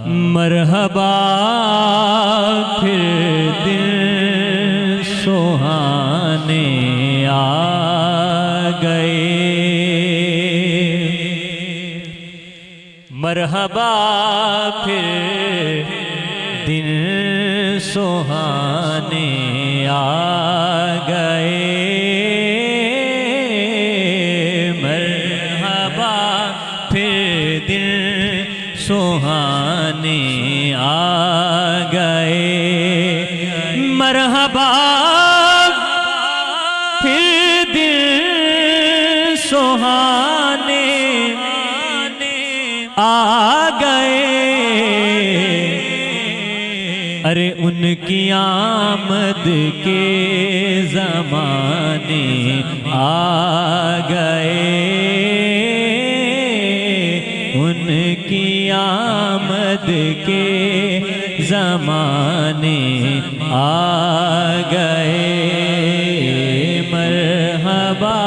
مرحبا پھر دن سہانے آ گئے، مرحبا پھر دن سہانے آ گئے، مرحبا پھر دن سہانے آ گئے، مرحبا پھر دن سہانے آ گئے، ارے ان کی آمد کے زمانے آ گئے، ان کی آمد کے زمانے آ گئے، مرحبا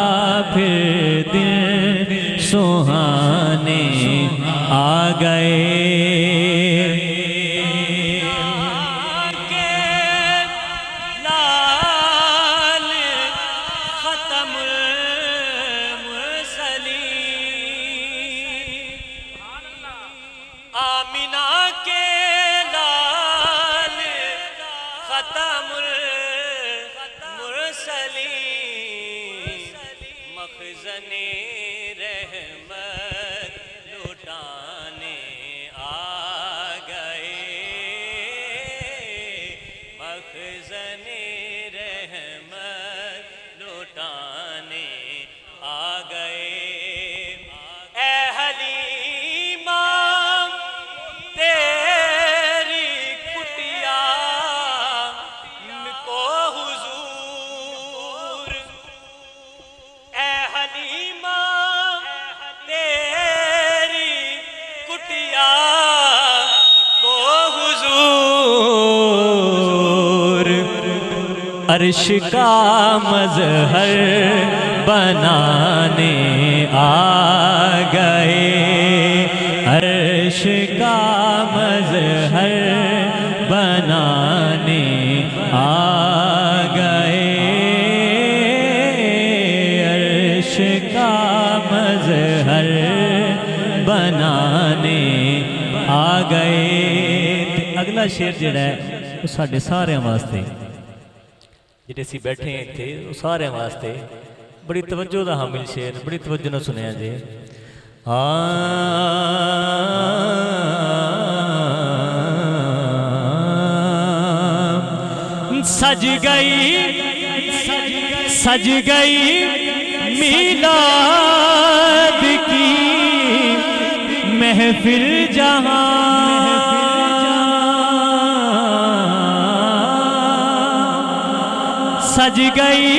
پھر دن سہانے آ گئے، آمینہ کے لال ختم المرسلین، مخزن رحمت لٹانے آ گئے، مخزن رحمت لٹانے آ گئے، اے حلیمہ تیری کٹیا کو حضور، اے حلیمہ تیری کٹیا کو حضور، عرش کا مظہر بنانے آ گئے، عرش کا مظہر بنانے آ گئے، عرش کا مظہر بنانے آ گئے۔ اگلا شعر جڑا ہے وہ ساڈے سارے واسطے، جڑے اسی بیٹھے ہیں تھے وہ سارے واسطے بڑی توجہ دا حامل شعر، بڑی توجہ نہ سنیا جی۔ سج گئی سج گئی میلاد کی محفل جہاں، سج گئی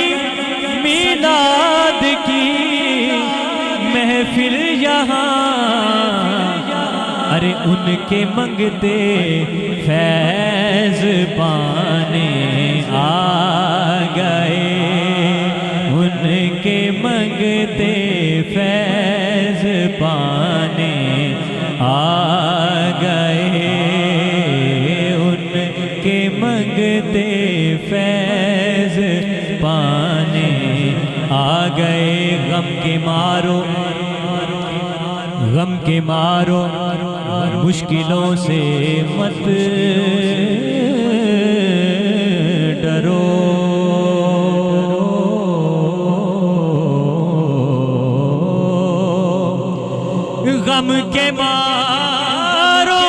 میلاد کی محفل یہاں، ارے ان کے منگتے فیض پانے آ گئے، ان کے منگتے فیض پانے آ گئے، ان کے منگتے فیض پانے آ گئے، غم کے مارو غم کے مارو مشکلوں سے مت ڈرو، غم کے مارو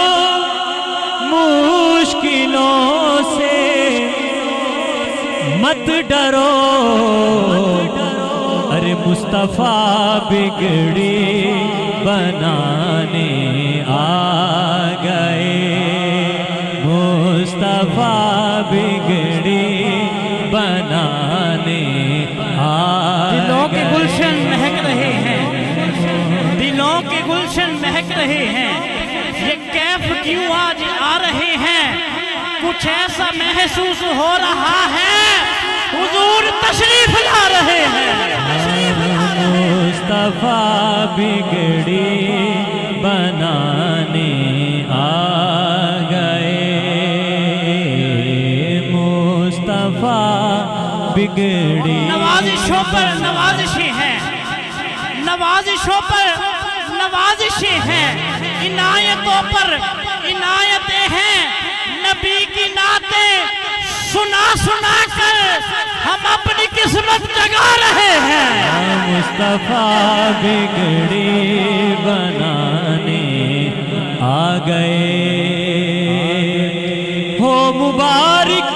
مشکلوں سے مت ڈرو، ارے مصطفیٰ بگڑی بنانے آ گئے، مصطفیٰ بگڑی بنانے آ گئے، دلوں کے گلشن مہک رہے ہیں، دلوں کے گلشن مہک رہے ہیں، یہ کیف کیوں آج آ رہے ہیں، کچھ ایسا محسوس ہو رہا ہے، حضور تشریف لا رہے ہیں، مصطفیٰ بگڑی بنانے آ بگڑی نوازشوں پر نوازشیں ہیں، نوازشوں پر نوازشیں ہیں، عنایتوں پر عنایتیں ہیں، نبی کی نعتیں سنا سنا کر ہم اپنی قسمت جگا رہے ہیں۔ مصطفیٰ بگڑی بنانے آ گئے، ہو مبارک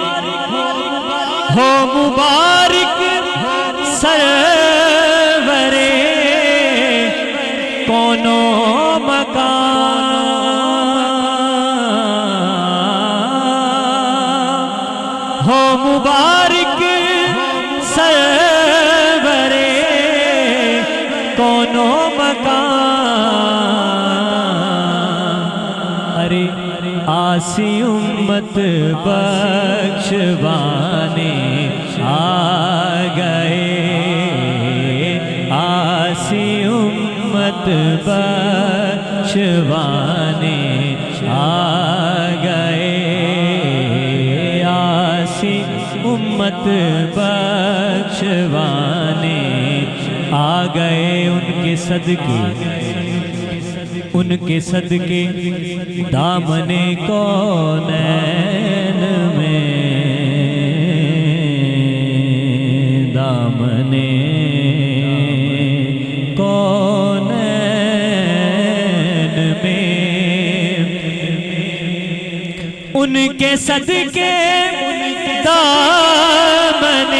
سرورے کونو مکان، ہو مبارک سرورے کونو مکان، ارے آسی امت بخشوانے آ گئے، آسی امت بخشوانے آ گئے، آسی امت بخشوانے آ گئے، ان کے صدقے دامن کونین میں، دامن کونین میں، ان کے صدقے دامن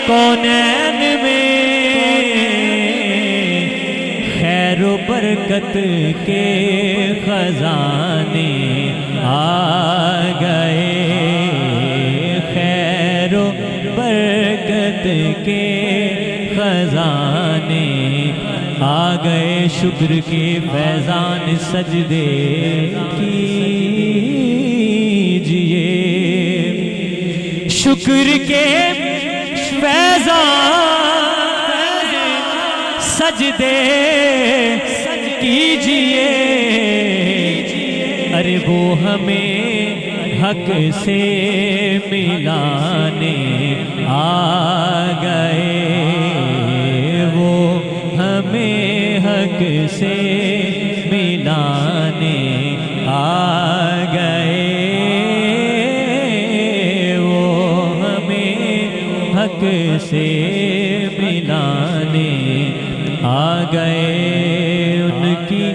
کونین میں خیر و برکت کے خزانے آ گئے، خیر و برکت کے خزانے آ گئے، شکر کے فیضان سجدے کیجئے، شکر کے فیضان سجدے کیجئے، ارے وہ ہمیں حق سے ملانے آ گئے، وہ ہمیں حق سے ملانے آ گئے، وہ ہمیں حق سے ملانے آ گئے، ان کی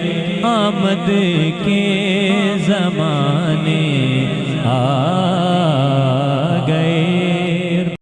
آمد کے زمانے آ